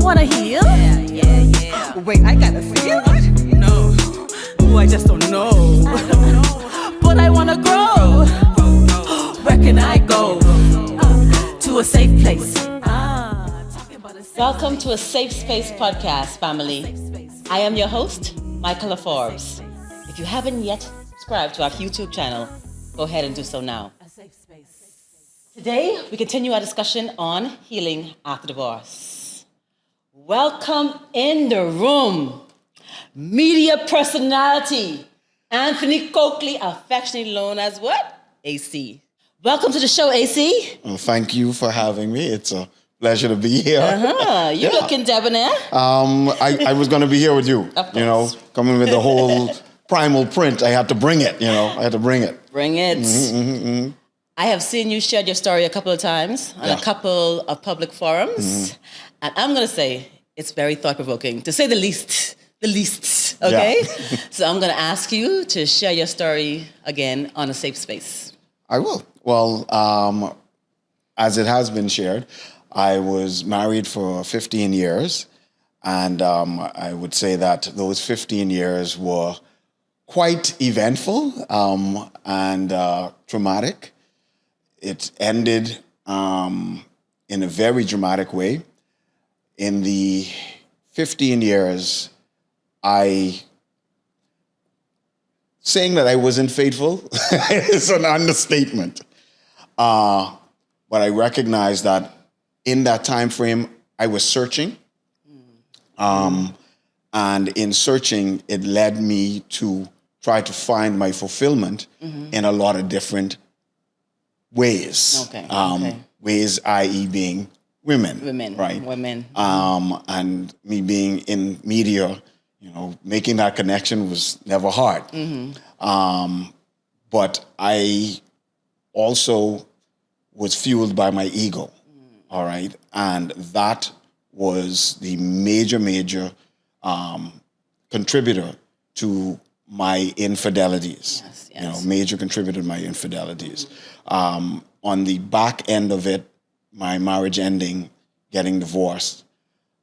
wanna heal? Yeah. Wait, I gotta feel it? No. Ooh, I just don't know. But I wanna grow. Where can I go? To a safe place. Welcome to a Safe Space podcast, family. I am your host, Michaela Forbes. If you haven't yet subscribed to our YouTube channel, go ahead and do so now. Today, we continue our discussion on healing after divorce. Welcome in the room, media personality, Anthony Coakley, affectionately known as what? AC. Welcome to the show, AC. Well, thank you for having me. It's a pleasure to be here. You looking debonair. I was going to be here with you. You know, coming with the whole primal print. I had to bring it. I had to bring it. Bring it. I have seen you share your story a couple of times on a couple of public forums. And I'm going to say it's very thought-provoking, to say the least. Okay? Yeah. So I'm going to ask you to share your story again on a safe space. I will. Well, as it has been shared, I was married for 15 years. And I would say that those 15 years were quite eventful and traumatic. It ended in a very dramatic way. In the 15 years, saying that I wasn't faithful is an understatement. But I recognized that in that time frame, I was searching. And in searching, it led me to try to find my fulfillment in a lot of different ways. Ways, i.e. being women. Right? Women. And me being in media, making that connection was never hard. But I also was fueled by my ego. All right. And that was the major contributor to my infidelities. Yes. Major contributor to my infidelities. On the back end of it, my marriage ending, getting divorced,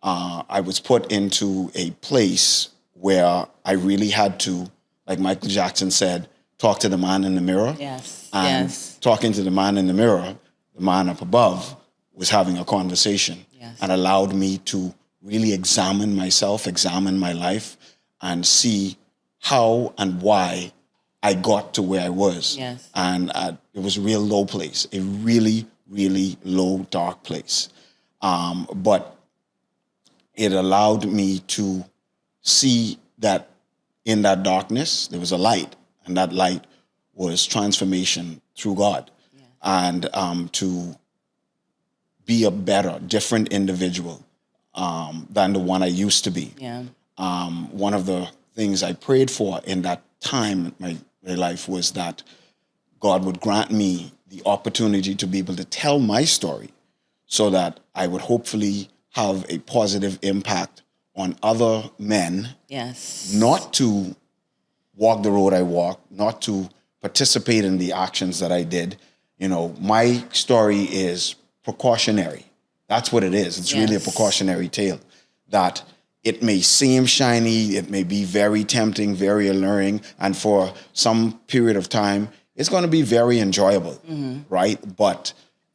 I was put into a place where I really had to, like Michael Jackson said, talk to the man in the mirror. Yes. And talking to the man in the mirror, the man up above, was having a conversation and allowed me to really examine myself, examine my life, and see how and why I got to where I was. Yes. And it was a real low place, a really, really low, dark place. But it allowed me to see that in that darkness, there was a light, and that light was transformation through God. And to be a better, different individual than the one I used to be. One of the things I prayed for in that time in my life was that God would grant me the opportunity to be able to tell my story so that I would hopefully have a positive impact on other men. Not to walk the road I walked, not to participate in the actions that I did. My story is precautionary. That's what it is. It's really a precautionary tale. That it may seem shiny, it may be very tempting, very alluring, and for some period of time, it's going to be very enjoyable, right? But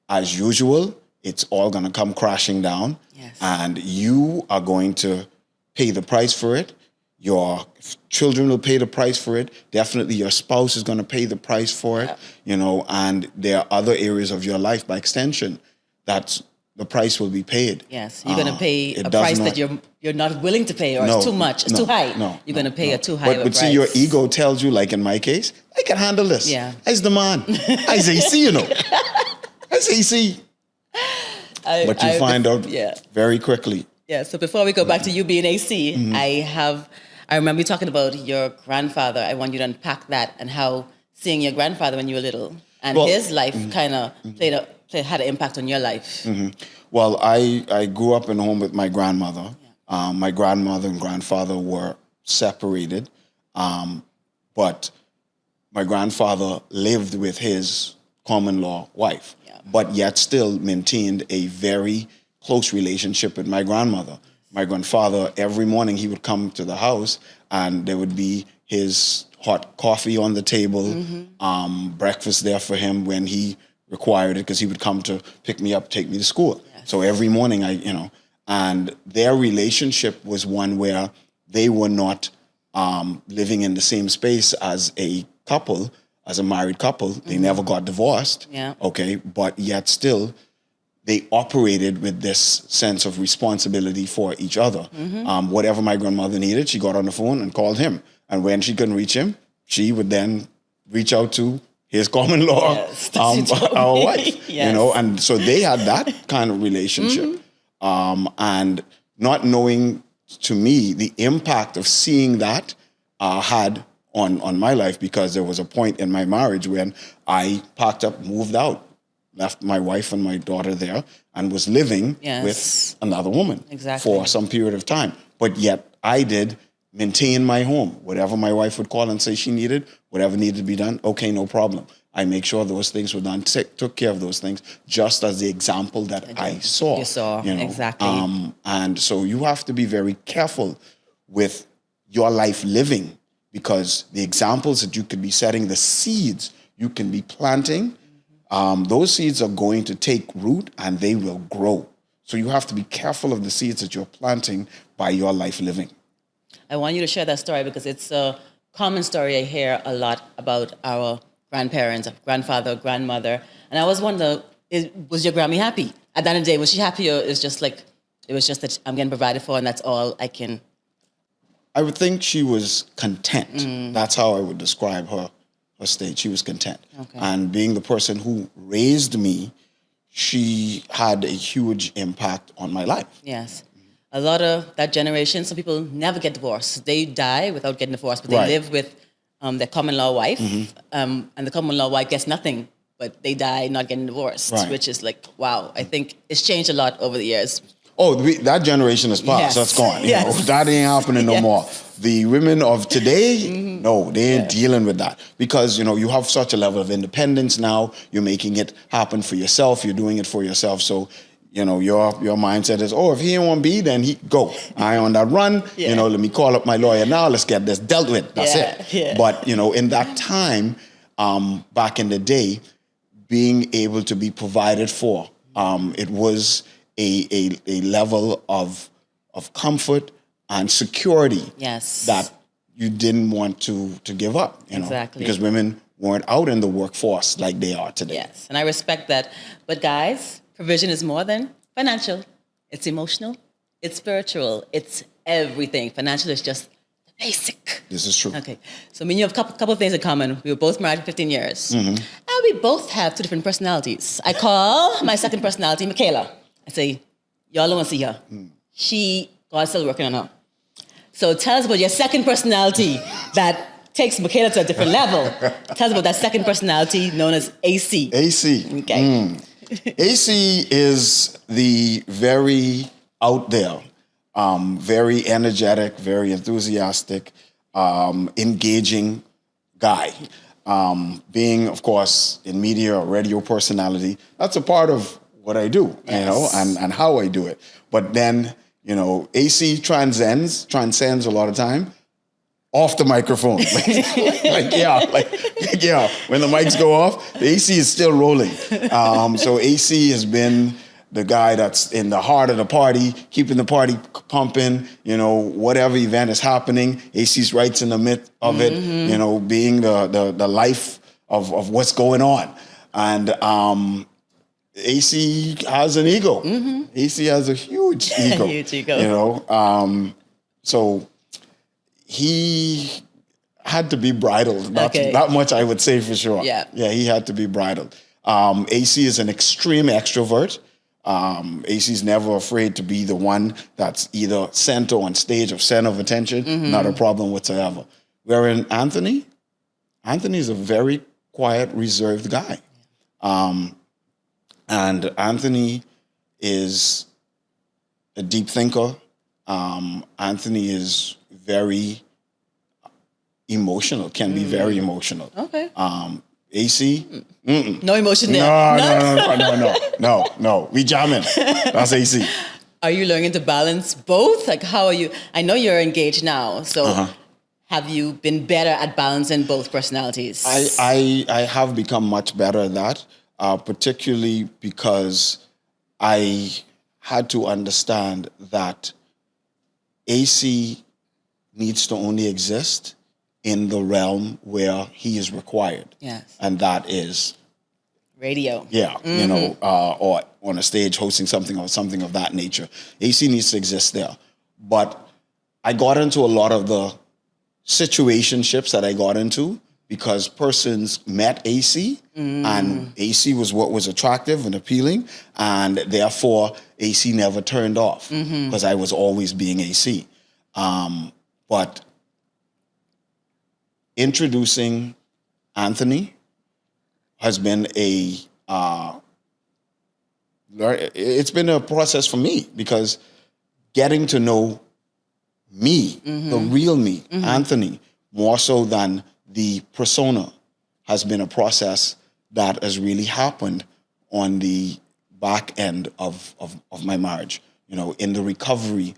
as usual, it's all going to come crashing down, and you are going to pay the price for it. Your children will pay the price for it. Definitely your spouse is going to pay the price for it, and there are other areas of your life by extension that the price will be paid. Yes, you're going to pay a price that you're not willing to pay, or it's too much, it's too high. You're going to pay a too high but price. See, your ego tells you, like in my case, I can handle this. I's the man. I's AC, I's AC. But you find out very quickly. So before we go back to you being AC, I remember you talking about your grandfather. I want you to unpack that and how seeing your grandfather when you were little and his life kind of had an impact on your life. Well, I grew up in a home with my grandmother. My grandmother and grandfather were separated, but my grandfather lived with his common-law wife, but yet still maintained a very close relationship with my grandmother. My grandfather, every morning he would come to the house and there would be his hot coffee on the table, breakfast there for him when he required it, because he would come to pick me up, take me to school. Yes. So every morning and their relationship was one where they were not living in the same space as a couple, as a married couple. They never got divorced. Yeah. Okay. But yet still, they operated with this sense of responsibility for each other. Whatever my grandmother needed, she got on the phone and called him. And when she couldn't reach him, she would then reach out to his common law, our wife. Yes. And so they had that kind of relationship. And not knowing, to me, the impact of seeing that had on my life, because there was a point in my marriage when I packed up, moved out, left my wife and my daughter there, and was living with another woman for some period of time. But yet I did maintain my home. Whatever my wife would call and say she needed, whatever needed to be done, okay, no problem. I make sure those things were done, took care of those things, just as the example that I saw. You saw, exactly. And so you have to be very careful with your life living, because the examples that you could be setting, the seeds you can be planting, those seeds are going to take root and they will grow. So you have to be careful of the seeds that you're planting by your life living. I want you to share that story because it's a common story I hear a lot about our grandparents, grandfather, grandmother. And I always wonder, was your Grammy happy? At the end of the day, was she happy, or it was just that I'm getting provided for and that's all I can? I would think she was content. That's how I would describe her state. She was content. Okay. And being the person who raised me, she had a huge impact on my life. Yes. A lot of that generation, some people never get divorced. They die without getting divorced, but they live with their common law wife, and the common law wife gets nothing, but they die not getting divorced, which is like, wow. I think it's changed a lot over the years. Oh, that generation is past. That's gone. You know, that ain't happening no more. The women of today, no, they ain't dealing with that, because you have such a level of independence now. You're making it happen for yourself. You're doing it for yourself. So your mindset is, if he ain't want to be, then he go. I on that run. Let me call up my lawyer now. Let's get this dealt with. That's it. Yeah. But in that time, back in the day, being able to be provided for, it was a level of comfort and security that you didn't want to give up, exactly, because women weren't out in the workforce like they are today. Yes, and I respect that. But guys, provision is more than financial. It's emotional, it's spiritual, it's everything. Financial is just the basic. This is true. Okay, so me and you have a couple of things in common. We were both married for 15 years. And we both have two different personalities. I call my second personality Michaela. I say, y'all don't want to see her. God's still working on her. So tell us about your second personality that takes Michaela to a different level. Tell us about that second personality known as AC. AC. Okay. AC is the very out there, very energetic, very enthusiastic, engaging guy. Being, of course, in media, a radio personality, that's a part of what I do, and how I do it. But then, AC transcends a lot of time off the microphone. When the mics go off, the AC is still rolling. So AC has been the guy that's in the heart of the party, keeping the party pumping, whatever event is happening, AC's right in the midst of it, being the life of what's going on. And AC has an ego. AC has a huge ego. Huge ego. So he had to be bridled. That much I would say for sure. Yeah, he had to be bridled. AC is an extreme extrovert. AC's never afraid to be the one that's either center on stage or center of attention. Not a problem whatsoever. Wherein Anthony's a very quiet, reserved guy. And Anthony is a deep thinker. Anthony is very emotional, can be very emotional. Okay. AC? No emotion there. No. We jamming. That's AC. Are you learning to balance both? Like, how are you? I know you're engaged now, so have you been better at balancing both personalities? I have become much better at that, particularly because I had to understand that AC needs to only exist in the realm where he is required. Yes. And that is Radio. yeah, or on a stage hosting something or something of that nature. AC needs to exist there. But I got into a lot of the situationships that I got into because persons met AC and AC was what was attractive and appealing, and therefore AC never turned off because I was always being AC. But introducing Anthony has been it's been a process for me because getting to know me, the real me, Anthony, more so than the persona, has been a process that has really happened on the back end of my marriage, in the recovery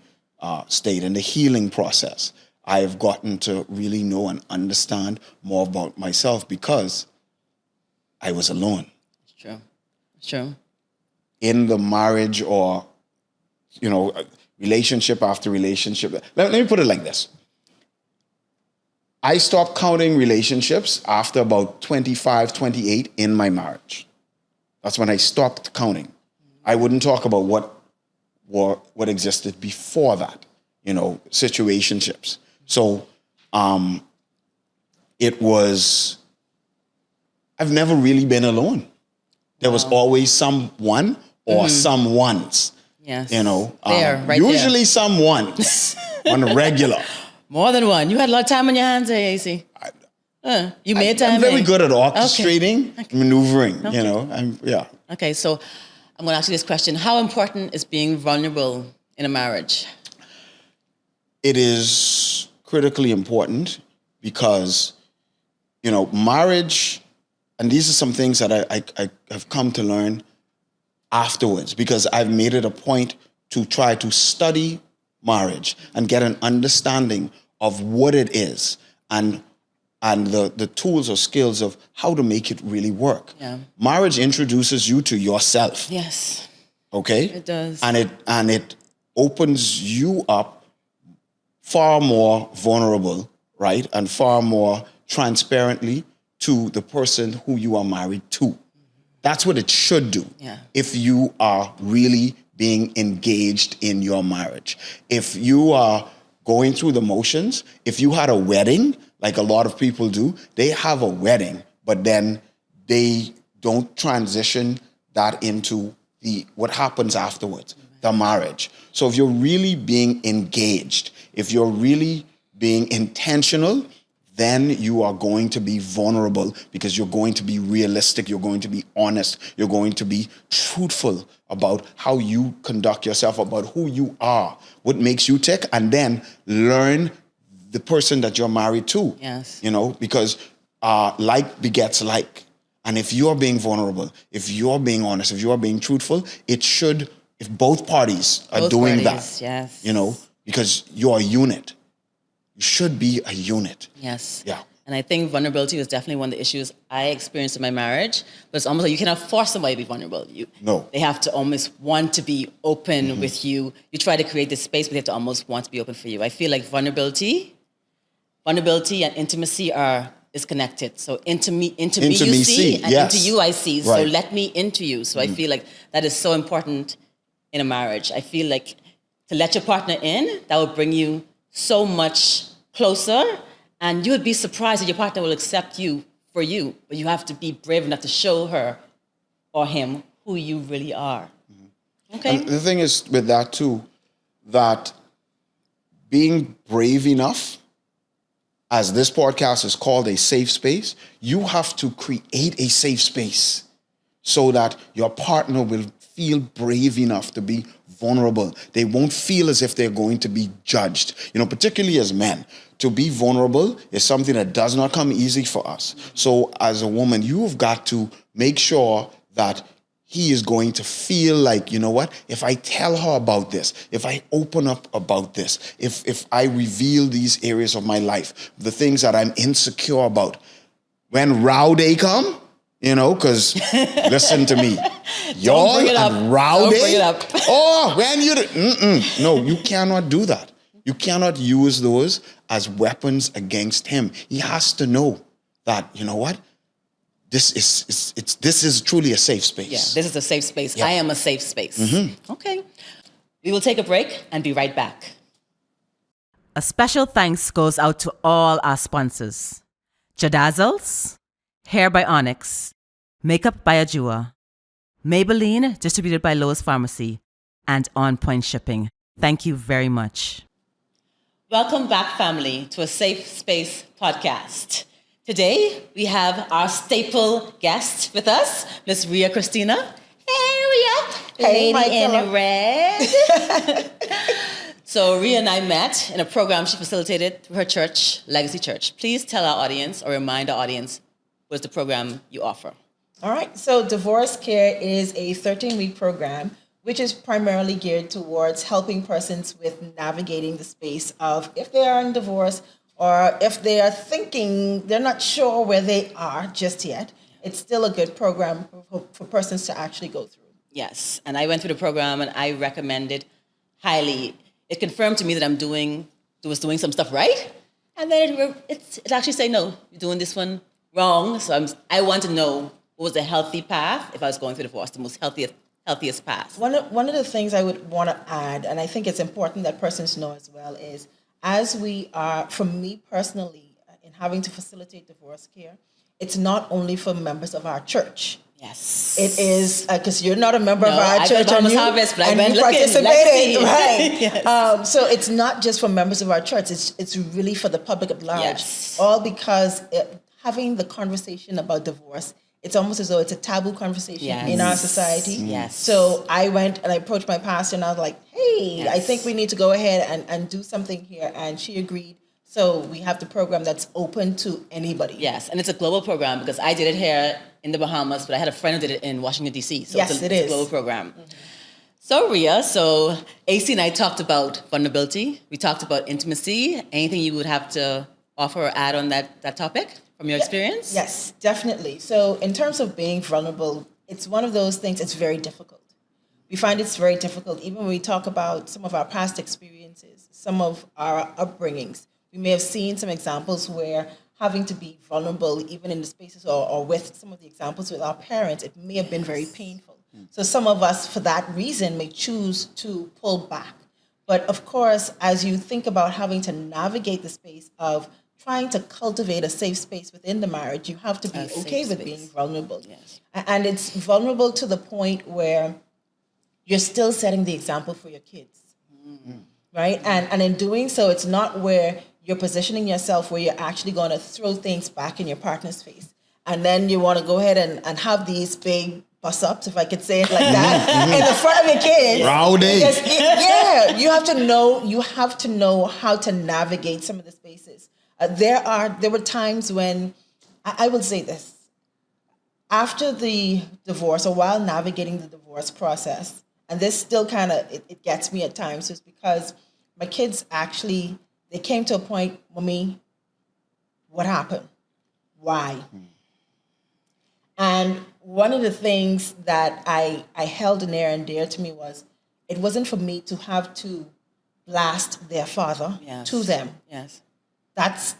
state, in the healing process. I have gotten to really know and understand more about myself because I was alone. It's true. It's true. In the marriage or, relationship after relationship. Let me put it like this. I stopped counting relationships after about 25, 28 in my marriage. That's when I stopped counting. I wouldn't talk about what existed before that, situationships. So I've never really been alone. There was always someone or someones. Yes. Usually someones on a regular. More than one. You had a lot of time on your hands, AC. You made time. I'm very good at orchestrating, maneuvering. Okay. Okay, so I'm going to ask you this question: how important is being vulnerable in a marriage? It is critically important because, marriage, and these are some things that I have come to learn afterwards because I've made it a point to try to study marriage and get an understanding of what it is and the tools or skills of how to make it really work. Yeah. Marriage introduces you to yourself. Yes. Okay? It does. And it opens you up far more vulnerable, right? And far more transparently to the person who you are married to. That's what it should do. Yeah. If you are really being engaged in your marriage. If you are going through the motions, if you had a wedding, like a lot of people do, they have a wedding, but then they don't transition that into what happens afterwards, the marriage. So if you're really being engaged, if you're really being intentional, then you are going to be vulnerable because you're going to be realistic, you're going to be honest, you're going to be truthful about how you conduct yourself, about who you are, what makes you tick, and then learn the person that you're married to. Yes. Because like begets like. And if you're being vulnerable, if you're being honest, if you're being truthful, it should, if both parties are doing that, yes. Because you're a unit. You should be a unit. Yes. Yeah. And I think vulnerability was definitely one of the issues I experienced in my marriage. But it's almost like you cannot force somebody to be vulnerable. No. They have to almost want to be open with you. You try to create this space, but they have to almost want to be open for you. I feel like vulnerability and intimacy is connected. So into me you see, and yes. into you I see. Right. So let me into you. So I feel like that is so important in a marriage. I feel like to let your partner in, that will bring you so much closer, and you would be surprised that your partner will accept you for you, but you have to be brave enough to show her or him who you really are. Okay? And the thing is with that too, that being brave enough, as this podcast is called a safe space, you have to create a safe space so that your partner will feel brave enough to be vulnerable. They won't feel as if they're going to be judged. Particularly as men, to be vulnerable is something that does not come easy for us. So as a woman, you've got to make sure that he is going to feel like, you know what, if I tell her about this, if I open up about this, if I reveal these areas of my life, the things that I'm insecure about, when row day come, you know, because listen to me, y'all and row Don't day. bring it up. Oh, when you no, you cannot do that. You cannot use those as weapons against him. He has to know that, you know what, this is truly a safe space. Yeah, this is a safe space. Yeah. I am a safe space. Okay. We will take a break and be right back. A special thanks goes out to all our sponsors. Jadazzles, Hair by Onyx, Makeup by Ajua, Maybelline, distributed by Lowe's Pharmacy, and On Point Shipping. Thank you very much. Welcome back, family, to a Safe Space podcast. Today, we have our staple guest with us, Miss Ria Christina. Hey, Ria. Hey, Lady in Michael. red. So Ria and I met in a program she facilitated through her church, Legacy Church. Please tell our audience or remind our audience what's the program you offer. All right. So Divorce Care is a 13-week program which is primarily geared towards helping persons with navigating the space of if they are in divorce or if they are thinking they're not sure where they are just yet. It's still a good program for persons to actually go through. Yes, and I went through the program and I recommend it highly. It confirmed to me that I was doing some stuff right, and then it actually said, no, you're doing this one wrong. So I want to know what was the healthy path if I was going through divorce, the most healthiest path. One of the things I would want to add, and I think it's important that persons know as well, is as we are, for me personally, in having to facilitate divorce care, it's not only for members of our church. Yes. It is, because you're not a member of our I church go to and you, Harvest, but I've and been you looking, participated, Legacy. right? Yes. So it's not just for members of our church, it's really for the public at large. Yes. All because having the conversation about divorce, it's almost as though it's a taboo conversation in our society. Yes. So I went and I approached my pastor and I was like, hey, I Yes. think we need to go ahead and do something here. And she agreed. So we have the program that's open to anybody. Yes, and it's a global program because I did it here in the Bahamas, but I had a friend who did it in Washington, D.C. So Yes, it's it a is. global program. Mm-hmm. So, Ria, AC and I talked about vulnerability. We talked about intimacy. Anything you would have to offer or add on that topic from your experience? Yes, definitely. So in terms of being vulnerable, it's one of those things, it's very difficult. We find it's very difficult, even when we talk about some of our past experiences, some of our upbringings. We may have seen some examples where having to be vulnerable, even in the spaces or with some of the examples with our parents, it may have been very painful. So some of us, for that reason, may choose to pull back. But of course, as you think about having to navigate the space of trying to cultivate a safe space within the marriage, you have to be okay with being vulnerable. Yes. And it's vulnerable to the point where you're still setting the example for your kids, right? And in doing so, it's not where you're positioning yourself where you're actually going to throw things back in your partner's face. And then you want to go ahead and have these big bust-ups, if I could say it like that, in the front of your kids. Rowdy. Yeah, you have to know how to navigate some of the spaces. There were times when, I will say this, after the divorce or while navigating the divorce process, and this still kind of, it gets me at times, is because my kids actually, they came to a point, Mommy, what happened? Why? And one of the things that I held near and dear to me was, it wasn't for me to have to blast their father to them. Yes. That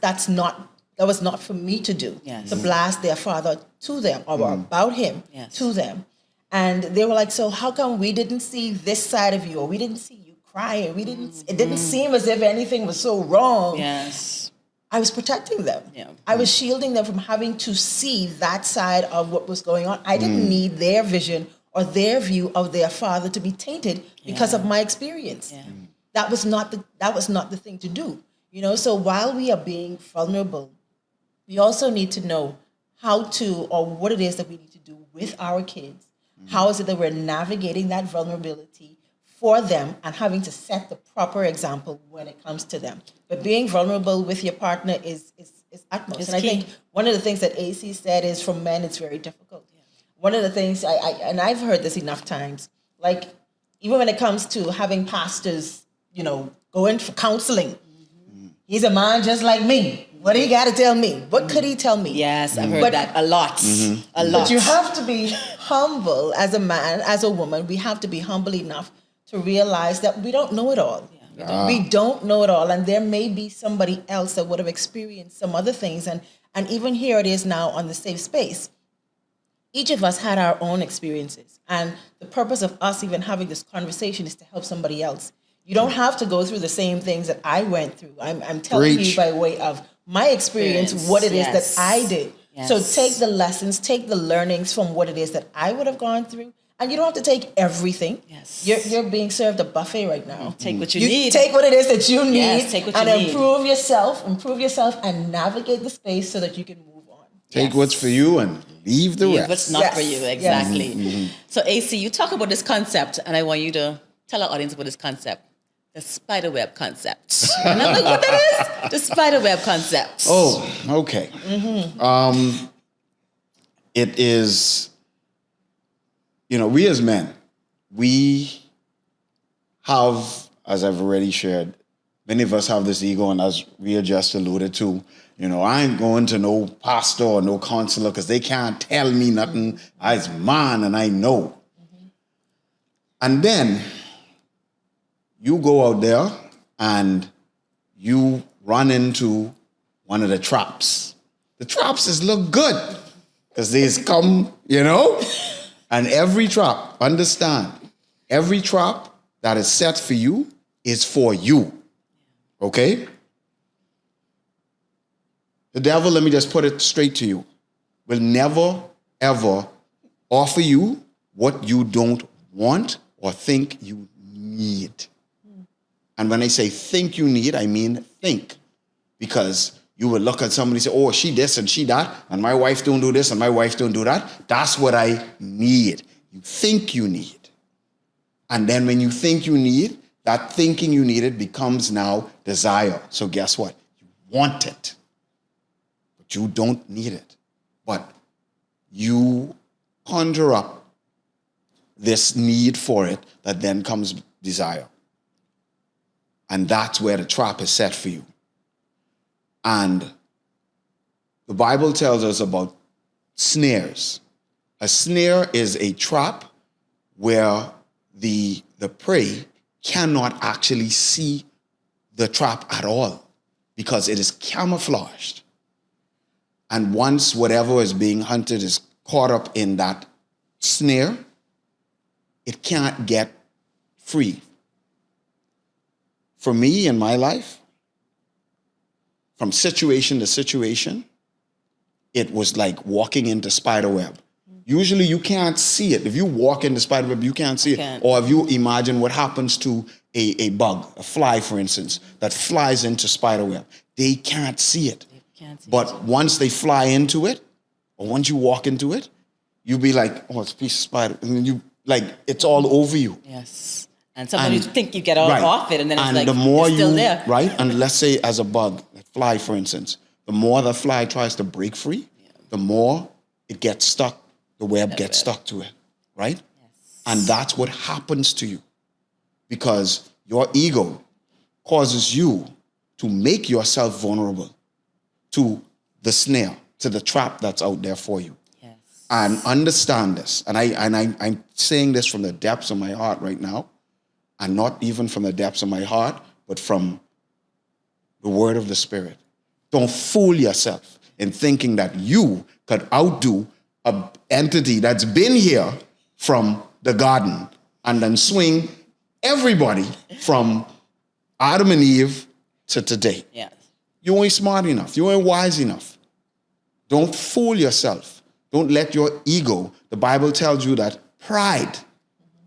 was not for me to do, Yes. to blast their father to them or about him to them. And they were like, so how come we didn't see this side of you, or we didn't see you crying? It didn't seem as if anything was so wrong. Yes. I was protecting them. Yeah. I was shielding them from having to see that side of what was going on. I didn't need their vision or their view of their father to be tainted because of my experience. Yeah. That was not the thing to do. So while we are being vulnerable, we also need to know how to, or what it is that we need to do with our kids. How is it that we're navigating that vulnerability for them and having to set the proper example when it comes to them. But being vulnerable with your partner is utmost. It's and key. I think one of the things that AC said is, for men, it's very difficult. one of the things and I've heard this enough times, like even when it comes to having pastors, go in for counseling. He's a man just like me. What do you got to tell me? What could he tell me? Yes, I've heard that a lot. A lot. But you have to be humble as a man, as a woman. We have to be humble enough to realize that we don't know it all. We don't know it all. And there may be somebody else that would have experienced some other things. And even here it is now on the safe space. Each of us had our own experiences. And the purpose of us even having this conversation is to help somebody else. You don't have to go through the same things that I went through. I'm telling you by way of my experience what it is that I did. Yes. So take the lessons, take the learnings from what it is that I would have gone through. And you don't have to take everything. Yes. You're being served a buffet right now. Take what you need. Take what it is that you need, Yes, take what you need. improve yourself and navigate the space so that you can move on. Take what's for you and leave the rest. What's not for you, exactly. Yes. So AC, you talk about this concept, and I want you to tell our audience about this concept. The spiderweb concept. And I'm like, what that is? The spiderweb concept. Oh, okay. It is, we as men, we have, as I've already shared, many of us have this ego, and as Rhea just alluded to, I ain't going to no pastor or no counselor because they can't tell me nothing. I's man and I know. And then you go out there and you run into one of the traps. The traps look good because they's come, and every trap, understand, every trap that is set for you is for you, okay? The devil, let me just put it straight to you, will never, ever offer you what you don't want or think you need. And when I say think you need, I mean think. Because you will look at somebody and say, oh, she this and she that, and my wife don't do this and my wife don't do that. That's what I need. You think you need. And then when you think you need, that thinking you need it becomes now desire. So guess what? You want it. But you don't need it. But you conjure up this need for it that then comes desire. And that's where the trap is set for you. And the Bible tells us about snares. A snare is a trap where the prey cannot actually see the trap at all because it is camouflaged. And once whatever is being hunted is caught up in that snare, it can't get free. For me in my life, from situation to situation, it was like walking into spiderweb. Usually you can't see it. If you walk into spiderweb, you can't see it. Or if you imagine what happens to a bug, a fly, for instance, that flies into spiderweb, they can't see it. But once they fly into it, or once you walk into it, you'll be like, oh, it's a piece of spider. And then you, like, it's all over you. Yes. And sometimes you think you get off it, and then it's like, the more it's still there. Right? And let's say as a bug, a fly, for instance, the more the fly tries to break free, the more it gets stuck, the web gets stuck to it, right? Yes. And that's what happens to you because your ego causes you to make yourself vulnerable to the snare, to the trap that's out there for you. Yes. And understand this. And I'm saying this from the depths of my heart right now. And not even from the depths of my heart, but from the word of the Spirit. Don't fool yourself in thinking that you could outdo an entity that's been here from the garden and then swing everybody from Adam and Eve to today. Yes. You ain't smart enough. You ain't wise enough. Don't fool yourself. Don't let your ego, the Bible tells you that pride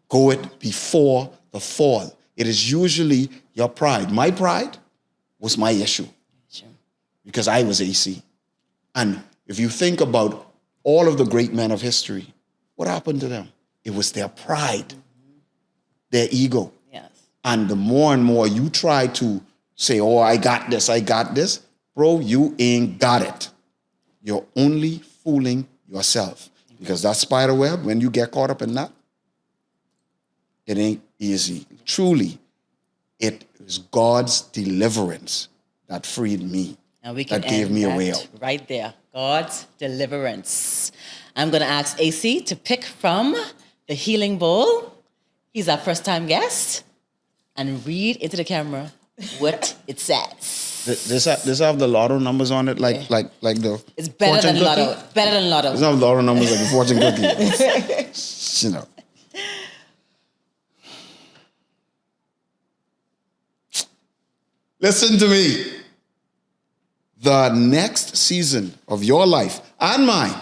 goeth before the fall. It is usually your pride. My pride was my issue because I was AC. And if you think about all of the great men of history, what happened to them? It was their pride, their ego. Yes. And the more and more you try to say, oh, I got this, bro, you ain't got it. You're only fooling yourself. Because that spider web, when you get caught up in that, it ain't easy. Truly, it is God's deliverance that freed me. And we can that gave end me a that way out. right there. God's deliverance. I'm going to ask AC to pick from the healing bowl. He's our first-time guest. And read into the camera what it says. This have the lotto numbers on it, like the It's better fortune than cookie? Lotto. Better than Lotto. It's not lotto numbers like the fortune cookie. You know. Listen to me. The next season of your life and mine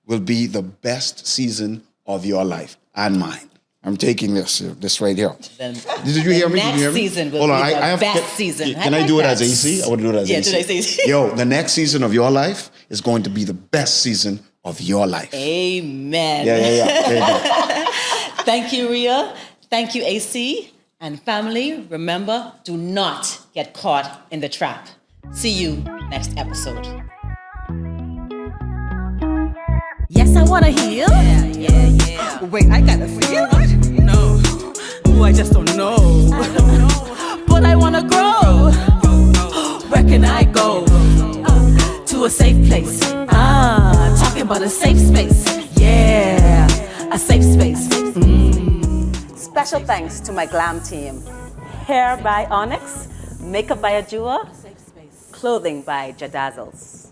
will be the best season of your life and mine. I'm taking this right here. Then Did you hear me? next Did you hear me? season will Hold on, be the I have, best season. Can I like do it that. as AC? I want to do it as Yeah, AC. do it as AC. Yo, the next season of your life is going to be the best season of your life. Amen. Yeah. There you go. Thank you, Rhea. Thank you, AC. And family, remember, do not get caught in the trap. See you next episode. Yes, I wanna heal. Yeah. Wait, I gotta feel it? No. Ooh, I just don't know. I don't know, but I wanna grow. Where can I go? To a safe place. Talking about a safe space. Yeah, a safe space. Special thanks to my glam team. Hair by Onyx, makeup by Ajua, clothing by Jadazzles.